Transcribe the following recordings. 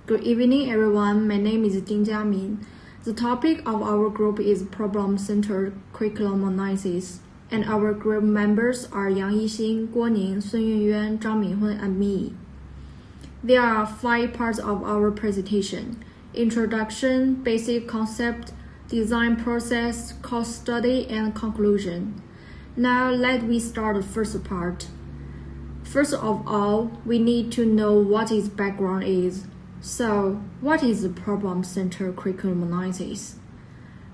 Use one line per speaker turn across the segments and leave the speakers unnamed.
Good evening, everyone. My name is Ding Jiamin. The topic of our group is problem-centered curriculum analysis, and our group members are Yang Yixing, Guo Ning, Sun Yunyuan, Zhang Minhun, and me. There are 5 parts of our presentation: introduction, basic concept, design process, course study, and conclusion. Now let me start the first part. First of all, we need to know what its background is. So, what is the problem-centered curriculum analysis?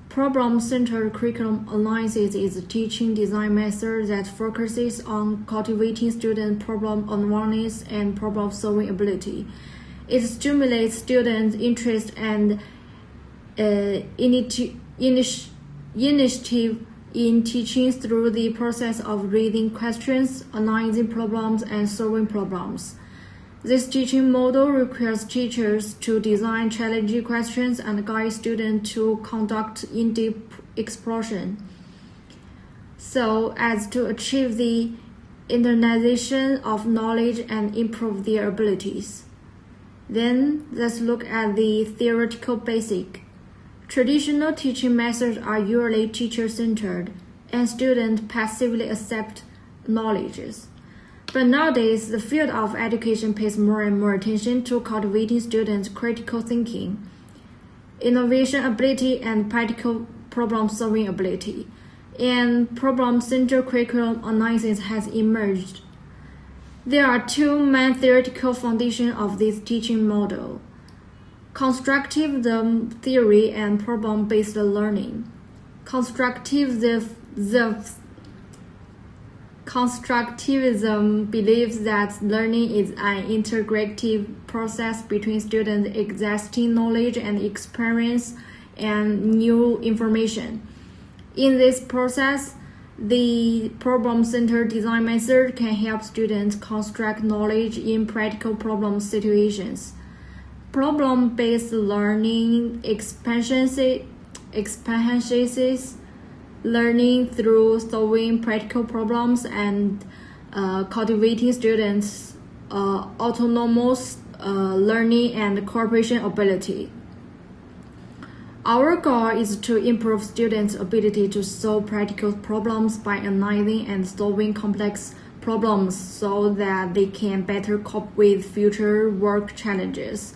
Problem-centered curriculum analysis is a teaching design method that focuses on cultivating student problem awareness and problem-solving ability. It stimulates students' interest and initiative in teaching through the process of reading questions, analyzing problems, and solving problems. This teaching model requires teachers to design challenging questions and guide students to conduct in-depth exploration, so as to achieve the internalization of knowledge and improve their abilities. Then, let's look at the theoretical basic. Traditional teaching methods are usually teacher-centered, and students passively accept knowledge. But nowadays, the field of education pays more and more attention to cultivating students' critical thinking, innovation ability, and practical problem-solving ability. And problem-centered curriculum analysis has emerged. There are 2 main theoretical foundations of this teaching model: constructivism theory and problem-based learning. Constructivism believes that learning is an integrative process between students' existing knowledge and experience and new information. In this process, the problem-centered design method can help students construct knowledge in practical problem situations. Problem-based learning expansions learning through solving practical problems and cultivating students' autonomous learning and cooperation ability. Our goal is to improve students' ability to solve practical problems by analyzing and solving complex problems so that they can better cope with future work challenges.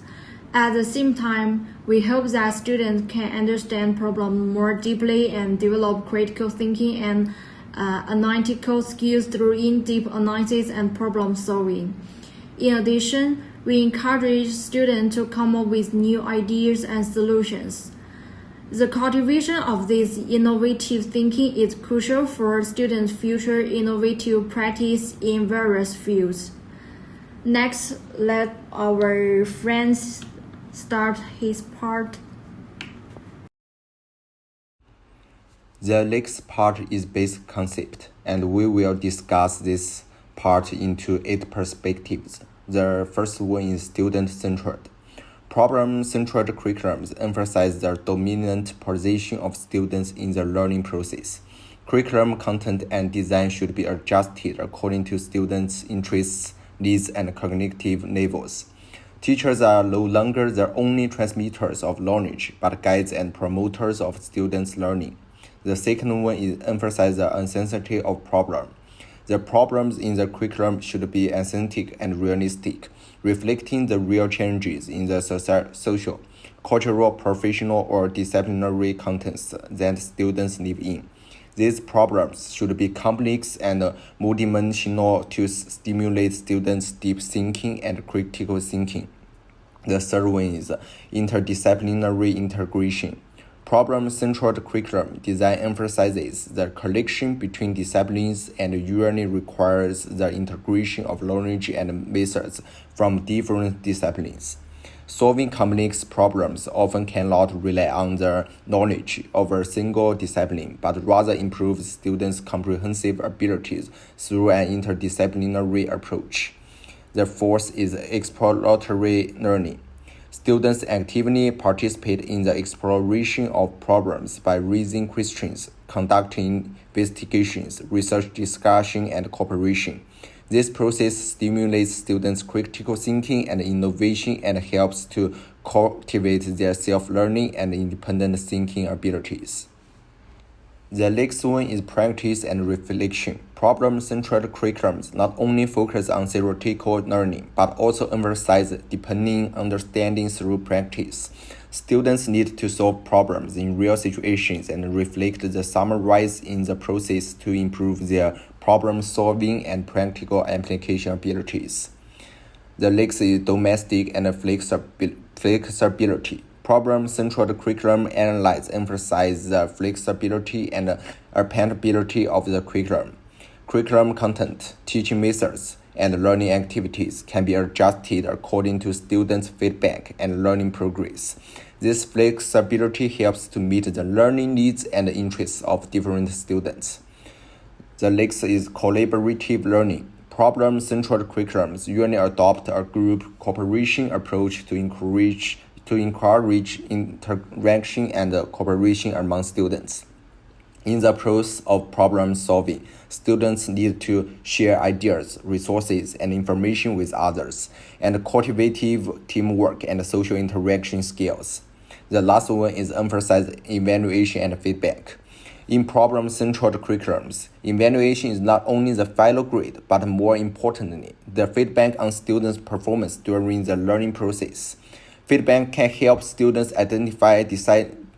At the same time, we hope that students can understand problems more deeply and develop critical thinking and analytical skills through in-depth analysis and problem solving. In addition, we encourage students to come up with new ideas and solutions. The cultivation of this innovative thinking is crucial for students' future innovative practice in various fields. Next, let our friends start his part.
The next part is basic concept, and we will discuss this part into 8 perspectives. The first one is student-centered. Problem-centered curriculums emphasize the dominant position of students in the learning process. Curriculum content and design should be adjusted according to students' interests, needs, and cognitive levels. Teachers are no longer the only transmitters of knowledge, but guides and promoters of students' learning. The second one is emphasize the authenticity of problem. The problems in the curriculum should be authentic and realistic, reflecting the real changes in the social, cultural, professional, or disciplinary contexts that students live in. These problems should be complex and multidimensional to stimulate students' deep thinking and critical thinking. The third one is interdisciplinary integration. Problem-centered curriculum design emphasizes the connection between disciplines and usually requires the integration of knowledge and methods from different disciplines. Solving complex problems often cannot rely on the knowledge of a single discipline, but rather improves students' comprehensive abilities through an interdisciplinary approach. The fourth is exploratory learning. Students actively participate in the exploration of problems by raising questions, conducting investigations, research discussion, and cooperation. This process stimulates students' critical thinking and innovation and helps to cultivate their self-learning and independent thinking abilities. The next one is practice and reflection. Problem-centered curriculums not only focus on theoretical learning, but also emphasize deepening understanding through practice. Students need to solve problems in real situations and reflect the summarized in the process to improve their problem-solving and practical application abilities. The next is domestic and flexibility. Problem-centered curriculum analyze emphasize the flexibility and adaptability of the curriculum. Curriculum content, teaching methods, and learning activities can be adjusted according to students' feedback and learning progress. This flexibility helps to meet the learning needs and interests of different students. The next is collaborative learning. Problem-centered curriculums usually adopt a group cooperation approach to encourage interaction and cooperation among students. In the process of problem solving, students need to share ideas, resources, and information with others, and cultivate teamwork and social interaction skills. The last one is emphasize evaluation and feedback. In problem-centered curriculums, evaluation is not only the final grade, but more importantly, the feedback on students' performance during the learning process. Feedback can help students identify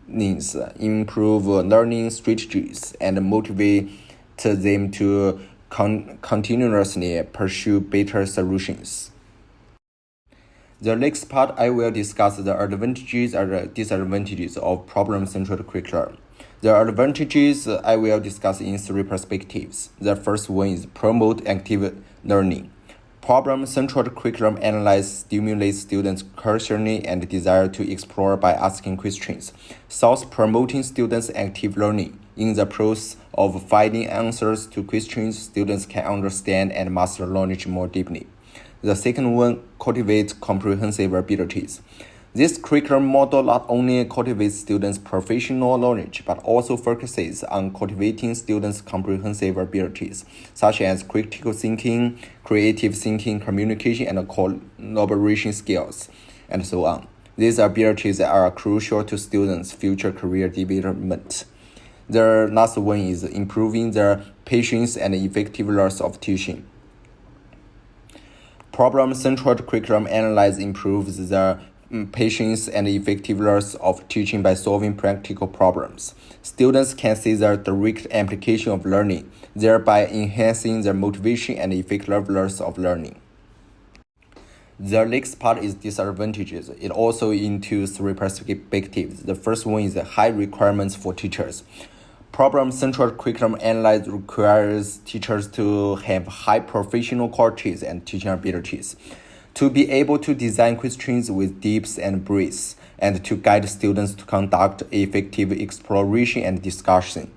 needs, improve learning strategies, and motivate them to continuously pursue better solutions. The next part, I will discuss the advantages and disadvantages of problem-centered curriculum. The advantages I will discuss in three perspectives. The first one is promote active learning. Problem-centered curriculum stimulates students' curiosity and desire to explore by asking questions, thus promoting students' active learning. In the process of finding answers to questions, students can understand and master knowledge more deeply. The second one, cultivate comprehensive abilities. This curriculum model not only cultivates students' professional knowledge, but also focuses on cultivating students' comprehensive abilities, such as critical thinking, creative thinking, communication, and collaboration skills, and so on. These abilities are crucial to students' future career development. The last one is improving the patience and effectiveness of teaching. Problem-centered curriculum improves the patience and effectiveness of teaching by solving practical problems. Students can see the direct application of learning, thereby enhancing their motivation and effectiveness of learning. The next part is disadvantages. It also into three perspectives. The first one is the high requirements for teachers. Problem-centered curriculum requires teachers to have high professional qualities and teaching abilities, to be able to design questions with depth and breadth, and to guide students to conduct effective exploration and discussion.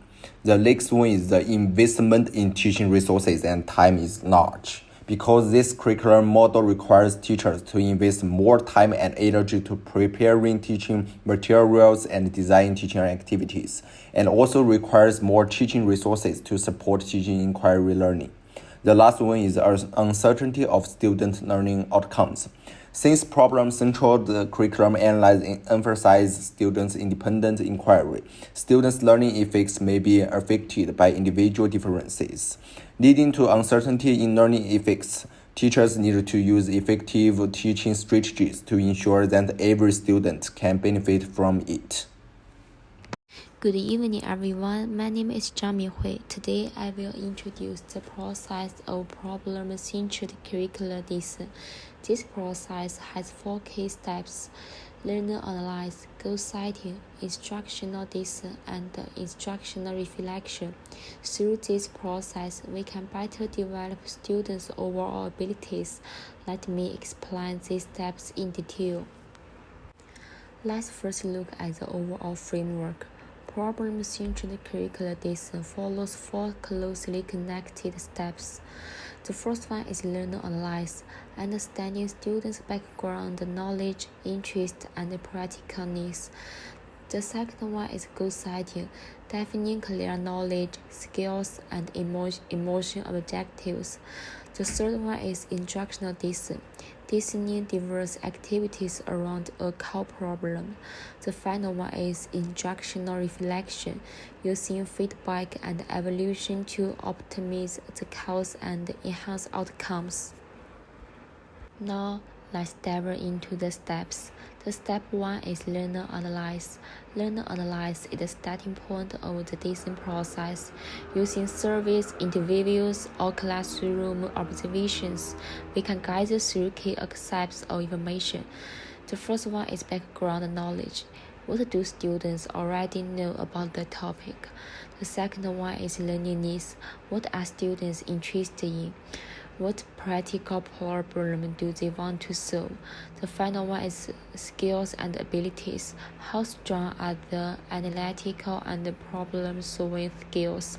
The next one is the investment in teaching resources and time is large, because this curriculum model requires teachers to invest more time and energy to preparing teaching materials and designing teaching activities, and also requires more teaching resources to support teaching inquiry learning. The last one is uncertainty of student learning outcomes. Since problem-centered curriculum emphasizes students' independent inquiry, students' learning effects may be affected by individual differences, leading to uncertainty in learning effects. Teachers need to use effective teaching strategies to ensure that every student can benefit from it.
Good evening, everyone. My name is Zhang Minhui. Today, I will introduce the process of problem-centered curricular design. This process has 4 key steps: learner analyze, goal setting, instructional design, and instructional reflection. Through this process, we can better develop students' overall abilities. Let me explain these steps in detail. Let's first look at the overall framework. Problem-centered curricular design follows 4 closely connected steps. The first one is learner analyze, understanding students' background, knowledge, interest, and practical needs. The second one is goal setting, defining clear knowledge, skills, and emotion objectives. The third one is instructional design, designing diverse activities around a core problem. The final one is instructional reflection, using feedback and evaluation to optimize the course and enhance outcomes. Now, let's dive into the steps. The step 1 is learner analyze. Learner analyze is the starting point of the design process. Using surveys, interviews, or classroom observations, we can guide through key concepts of information. The first one is background knowledge. What do students already know about the topic? The second one is learning needs. What are students interested in? What practical problem do they want to solve? The final one is skills and abilities. How strong are the analytical and problem-solving skills?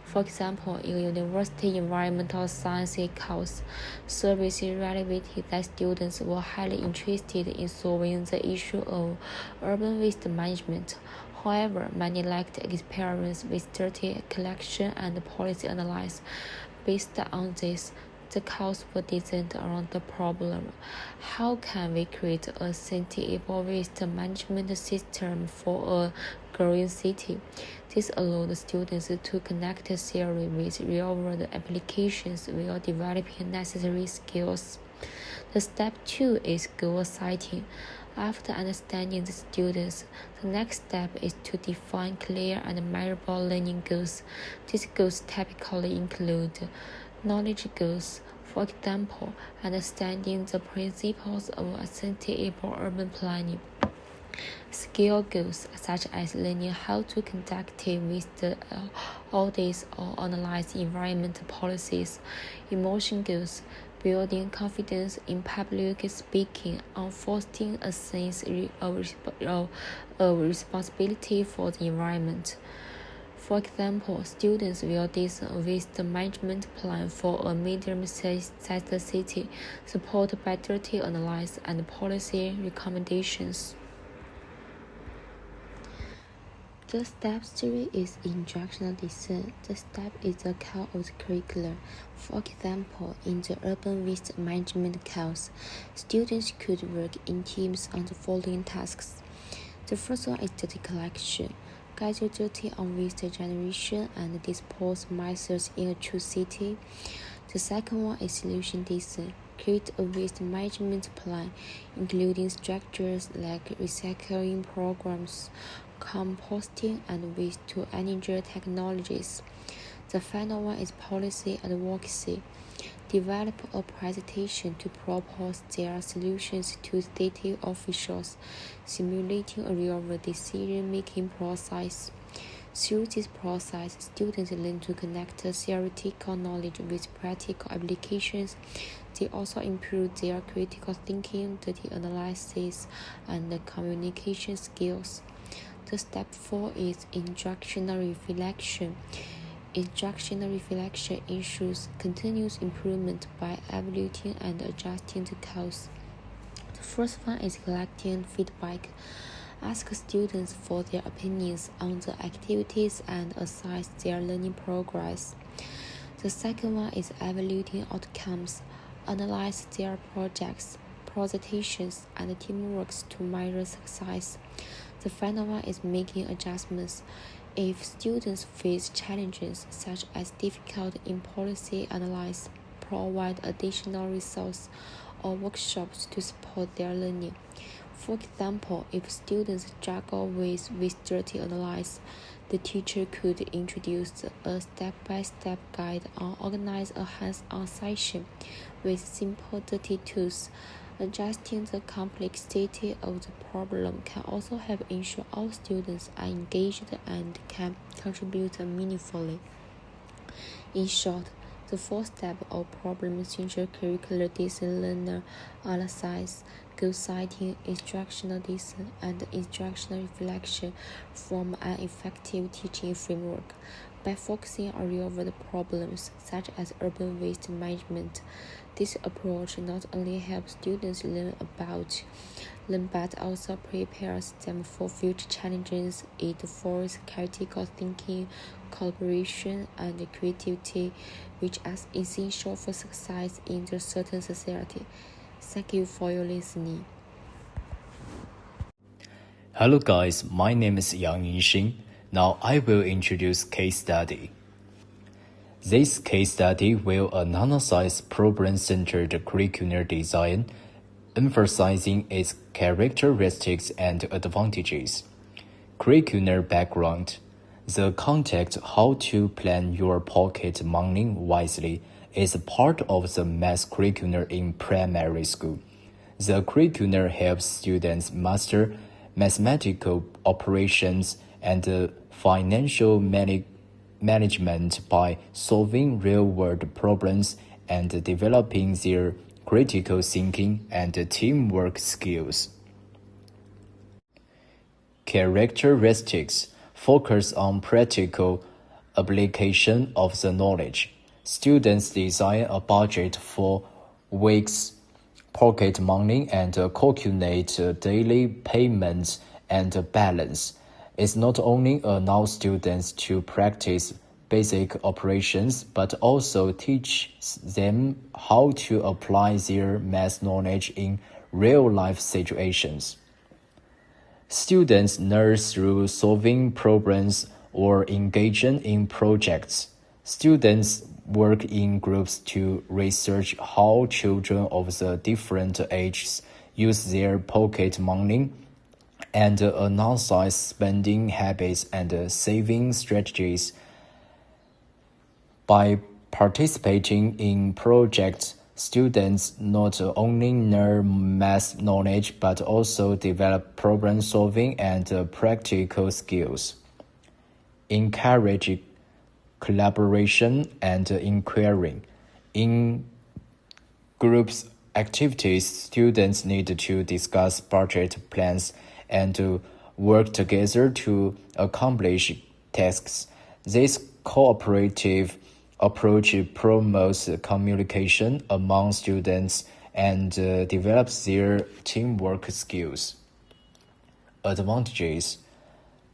For example, in a university environmental science course, surveys relevated that students were highly interested in solving the issue of urban waste management. However, many lacked experience with data collection and policy analysis. Based on this, the course was designed around the problem: how can we create a sustainable waste management system for a growing city? This allowed students to connect theory with real-world applications while developing necessary skills. The step 2 is goal setting. After understanding the students, the next step is to define clear and measurable learning goals. These goals typically include knowledge goals, for example, understanding the principles of sustainable urban planning. Skill goals, such as learning how to conduct waste audits or analyze environmental policies. Emotion goals, building confidence in public speaking, and fostering a sense of responsibility for the environment. For example, students will design a waste management plan for a medium-sized city, supported by data analysis and policy recommendations. The step 3 is instructional design. The step is the core of the curriculum. For example, in the urban waste management course, students could work in teams on the following tasks. The first one is data collection. Gather data on waste generation and disposal methods in a true city. The second one is solution design. Create a waste management plan, including structures like recycling programs, composting, and waste-to-energy technologies. The final one is policy advocacy. Develop a presentation to propose their solutions to state officials, simulating a real-world decision-making process. Through this process, students learn to connect theoretical knowledge with practical applications. They also improve their critical thinking, data analysis, and communication skills. The step 4 is instructional reflection. Instructional reflection ensures continuous improvement by evaluating and adjusting the course. The first one is collecting feedback. Ask students for their opinions on the activities and assess their learning progress. The second one is evaluating outcomes. Analyze their projects, presentations, and teamwork to measure success. The final one is making adjustments. If students face challenges such as difficulty in policy analysis, provide additional resources or workshops to support their learning. For example, if students struggle with data analysis, the teacher could introduce a step-by-step guide or organize a hands-on session with simple data tools. Adjusting the complexity of the problem can also help ensure all students are engaged and can contribute meaningfully. In short, the 4 steps of problem-centered curricular design: learner analysis, goal setting, instructional design, and instructional reflection form an effective teaching framework. By focusing on real-world problems such as urban waste management, this approach not only helps students learn but also prepares them for future challenges. It fosters critical thinking, collaboration, and creativity, which are essential for success in a certain society. Thank you for your listening.
Hello guys, my name is Yang Yinxin. Now I will introduce case study. This case study will analyze problem-centered curricular design, emphasizing its characteristics and advantages. Curricular background. The context how to plan your pocket money wisely is part of the math curriculum in primary school. The curriculum helps students master mathematical operations and financial management by solving real-world problems and developing their critical thinking and teamwork skills. Characteristics focus on practical application of the knowledge. Students design a budget for weeks, pocket money, and calculate daily payments and balance. It not only allows students to practice basic operations, but also teach them how to apply their math knowledge in real-life situations. Students learn through solving problems or engaging in projects. Students work in groups to research how children of the different ages use their pocket money and analyze spending habits and saving strategies. By participating in projects, students not only learn math knowledge but also develop problem-solving and practical skills. Encourage collaboration and inquiry. In groups activities, students need to discuss budget plans and to work together to accomplish tasks. This cooperative approach promotes communication among students and develops their teamwork skills. Advantages: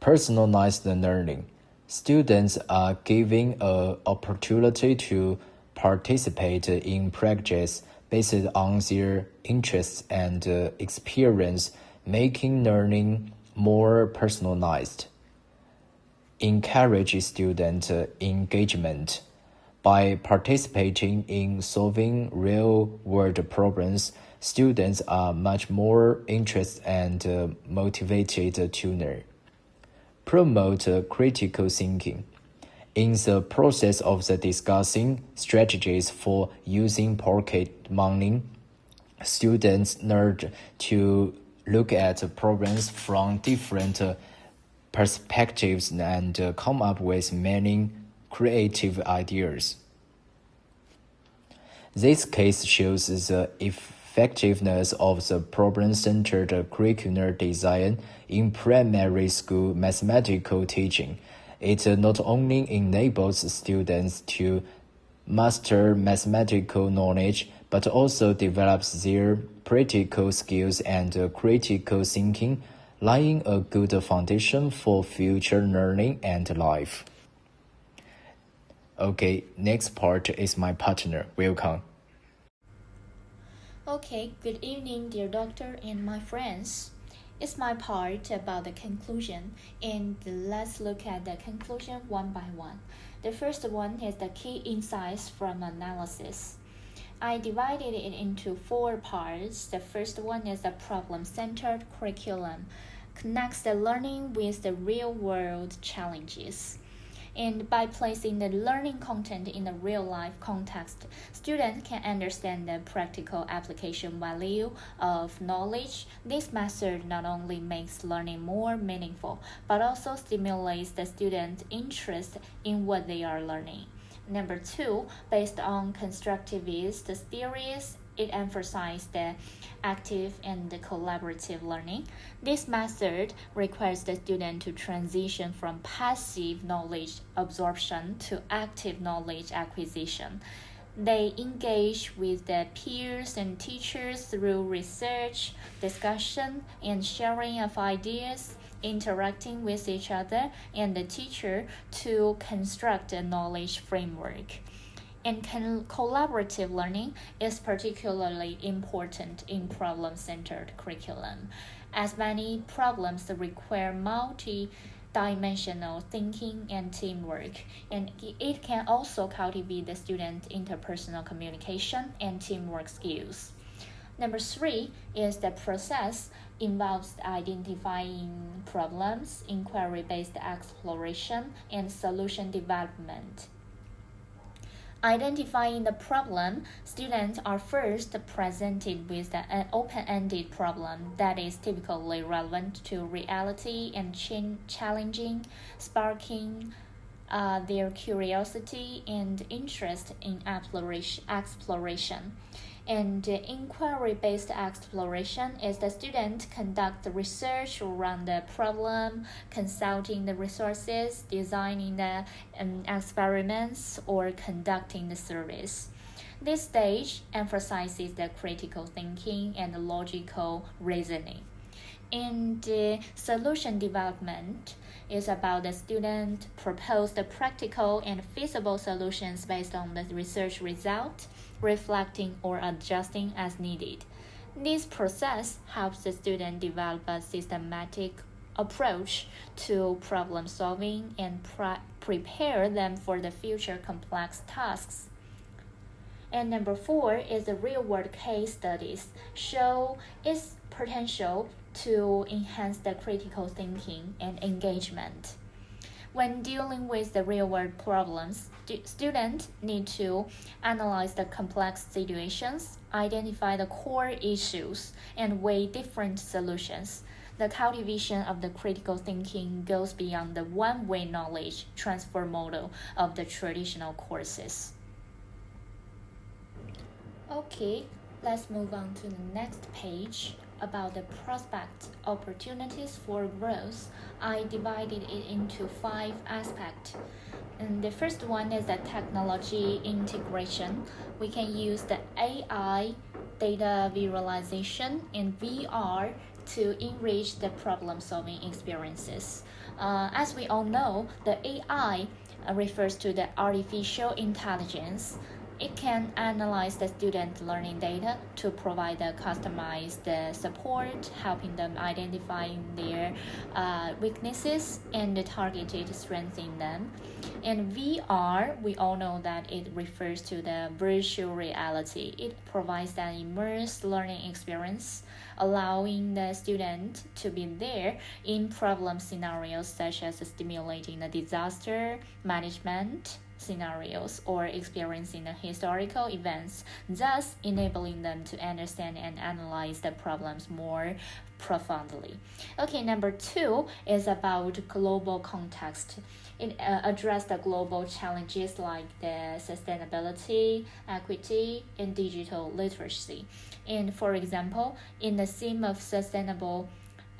personalized learning. Students are given an opportunity to participate in projects based on their interests and experience, making learning more personalized. Encourage student engagement. By participating in solving real-world problems, students are much more interested and motivated to learn. Promote critical thinking. In the process of discussing strategies for using pocket money, students learn to look at problems from different perspectives and come up with many creative ideas. This case shows the effectiveness of the problem-centered curricular design in primary school mathematical teaching. It not only enables students to master mathematical knowledge, but also develops their practical skills and critical thinking, laying a good foundation for future learning and life. Okay, next part is my partner. Welcome.
Okay, good evening, dear doctor and my friends. It's my part about the conclusion, and let's look at the conclusion one by one. The first one is the key insights from analysis. I divided it into 4 parts. The first one is the problem-centered curriculum, connects the learning with the real-world challenges. And by placing the learning content in a real-life context, students can understand the practical application value of knowledge. This method not only makes learning more meaningful, but also stimulates the students' interest in what they are learning. Number 2, based on constructivist theories, it emphasizes the active and the collaborative learning. This method requires the student to transition from passive knowledge absorption to active knowledge acquisition. They engage with their peers and teachers through research, discussion, and sharing of ideas, interacting with each other and the teacher to construct a knowledge framework. And collaborative learning is particularly important in problem-centered curriculum, as many problems require multi-dimensional thinking and teamwork, and it can also cultivate the student interpersonal communication and teamwork skills. Number 3 is the process involves identifying problems, inquiry-based exploration, and solution development. Identifying the problem, students are first presented with an open-ended problem that is typically relevant to reality and challenging, sparking their curiosity and interest in exploration. And inquiry-based exploration is the student conduct research around the problem, consulting the resources, designing the experiments, or conducting the service. This stage emphasizes the critical thinking and logical reasoning. And solution development is about the student propose the practical and feasible solutions based on the research result, reflecting or adjusting as needed. This process helps the student develop a systematic approach to problem solving and prepare them for the future complex tasks. And number 4 is the real-world case studies show its potential to enhance the critical thinking and engagement. When dealing with the real-world problems, students need to analyze the complex situations, identify the core issues, and weigh different solutions. The cultivation of the critical thinking goes beyond the one-way knowledge transfer model of the traditional courses. Okay, let's move on to the next page about the prospect opportunities for growth. I divided it into 5 aspects. And the first one is the technology integration. We can use the AI, data visualization, and VR to enrich the problem-solving experiences. As we all know, the AI refers to the artificial intelligence. It can analyze the student learning data to provide the customized support, helping them identify their weaknesses and targeted strengthening them. And VR, we all know that it refers to the virtual reality. It provides an immersed learning experience, allowing the student to be there in problem scenarios such as stimulating the disaster management scenarios or experiencing the historical events, thus enabling them to understand and analyze the problems more profoundly. Okay, number 2 is about global context. It addressed the global challenges like the sustainability, equity, and digital literacy. And for example, in the theme of sustainable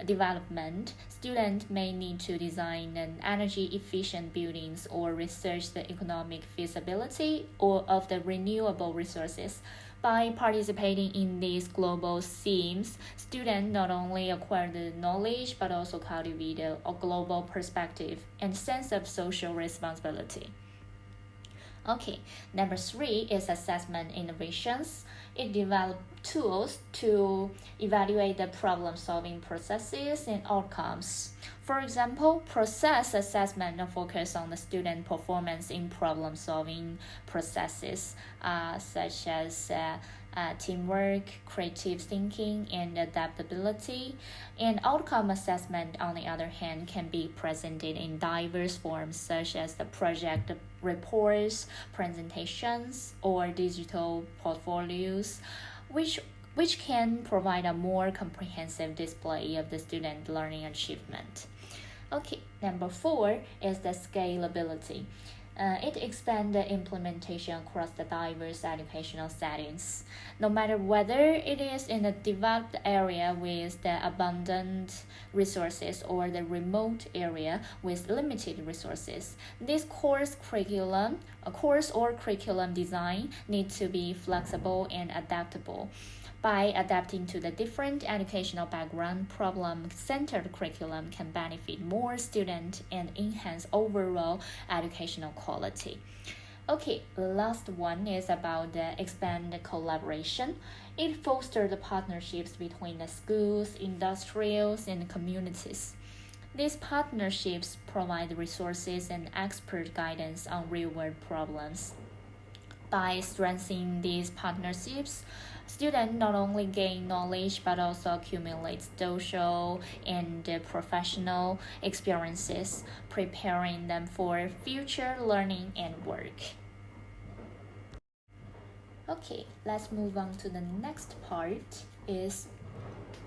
development, students may need to design an energy-efficient buildings or research the economic feasibility of the renewable resources. By participating in these global themes, students not only acquire the knowledge but also cultivate a global perspective and sense of social responsibility. Okay, number 3 is assessment innovations. It developed tools to evaluate the problem-solving processes and outcomes. For example, process assessment focus on the student performance in problem-solving processes, such as teamwork, creative thinking, and adaptability. And outcome assessment, on the other hand, can be presented in diverse forms, such as the project reports, presentations, or digital portfolios, which can provide a more comprehensive display of the student learning achievement. Okay, number 4 is the scalability. It expands the implementation across the diverse educational settings, no matter whether it is in a developed area with the abundant resources or the remote area with limited resources. This course or curriculum design needs to be flexible and adaptable. By adapting to the different educational background, problem-centered curriculum can benefit more students and enhance overall educational quality. Okay, the last one is about the expanded collaboration. It fosters the partnerships between the schools, industrials, and communities. These partnerships provide resources and expert guidance on real-world problems. By strengthening these partnerships, students not only gain knowledge but also accumulate social and professional experiences, preparing them for future learning and work. Okay, let's move on to the next part is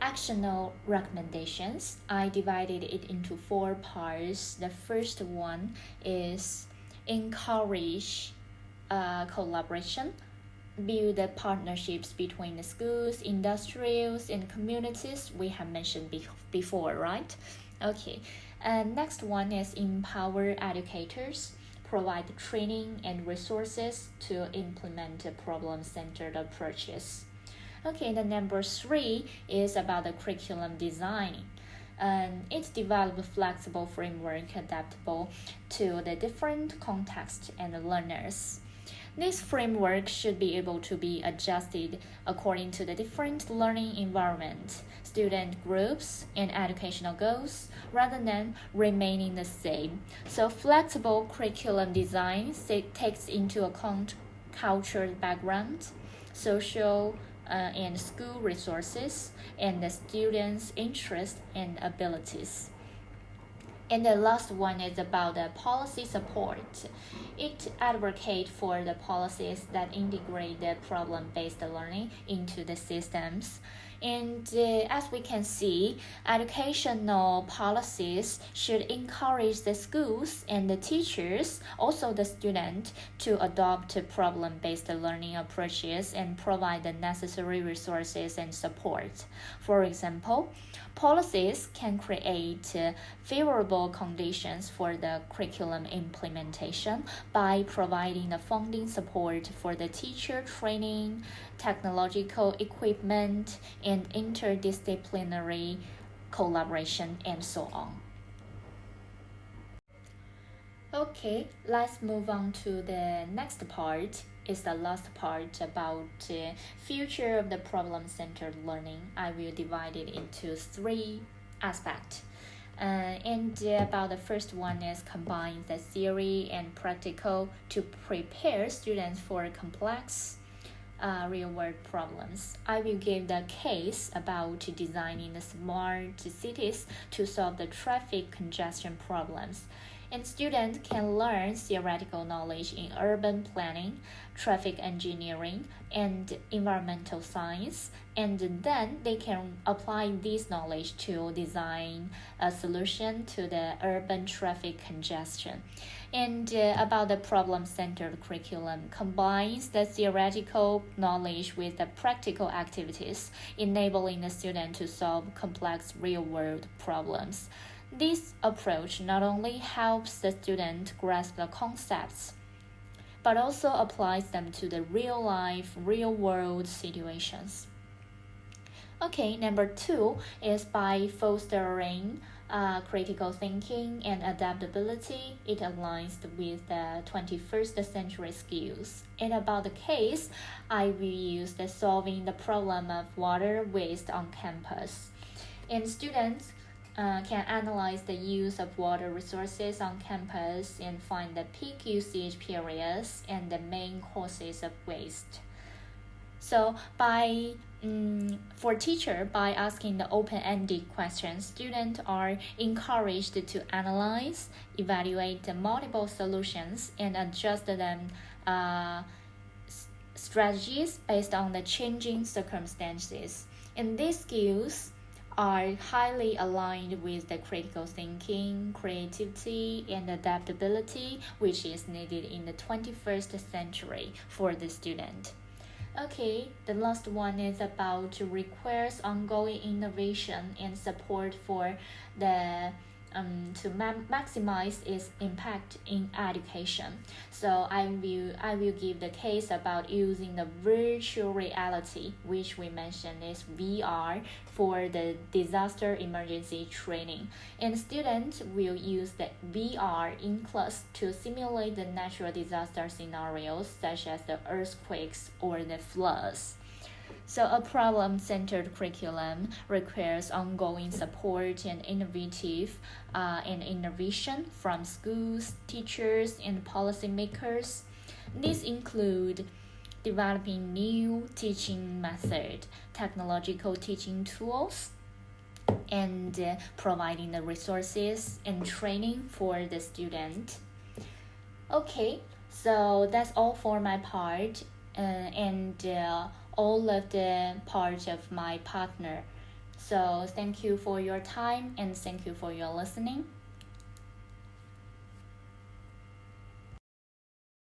actionable recommendations. I divided it into 4 parts. The first one is encourage collaboration, build the partnerships between the schools, industrials, and communities we have mentioned before, right? Okay, and next one is empower educators, provide training and resources to implement problem-centered approaches. Okay, the number 3 is about the curriculum design. It develops a flexible framework adaptable to the different contexts and learners. This framework should be able to be adjusted according to the different learning environment, student groups, and educational goals, rather than remaining the same. So flexible curriculum design takes into account cultural background, social and school resources, and the students' interests and abilities. And the last one is about the policy support. It advocates for the policies that integrate the problem-based learning into the systems. And as we can see, educational policies should encourage the schools and the teachers, also the student, to adopt problem-based learning approaches and provide the necessary resources and support. For example, policies can create favorable conditions for the curriculum implementation by providing the funding support for the teacher training, technological equipment, and interdisciplinary collaboration, and so on. Okay, let's move on to the next part. Is the last part about future of the problem-centered learning. I will divide it into 3 aspects. And about the first one is combine the theory and practical to prepare students for complex real-world problems. I will give the case about designing the smart cities to solve the traffic congestion problems. And students can learn theoretical knowledge in urban planning, traffic engineering, and environmental science, and then they can apply this knowledge to design a solution to the urban traffic congestion. And about the problem-centered curriculum combines the theoretical knowledge with the practical activities, enabling the student to solve complex real-world problems. This approach not only helps the student grasp the concepts, but also applies them to the real-life, real-world situations. Okay, number 2 is by fostering critical thinking and adaptability. It aligns with the 21st century skills. And about the case, I will use the solving the problem of water waste on campus. And students can analyze the use of water resources on campus and find the peak usage periods and the main causes of waste. So for teacher, by asking the open-ended questions, students are encouraged to analyze, evaluate the multiple solutions, and adjust them strategies based on the changing circumstances. And these skills are highly aligned with the critical thinking, creativity, and adaptability, which is needed in the 21st century for the student. Okay, the last one is about requires ongoing innovation and support for the to maximize its impact in education. So I will give the case about using the virtual reality, which we mentioned is VR, for the disaster emergency training. And students will use the VR in class to simulate the natural disaster scenarios such as the earthquakes or the floods. So a problem-centered curriculum requires ongoing support and innovative and innovation from schools, teachers, and policymakers. These include developing new teaching methods, technological teaching tools, and providing the resources and training for the student. Okay, so that's all for my part, and all of the part of my partner. So thank you for your time and thank you for your listening.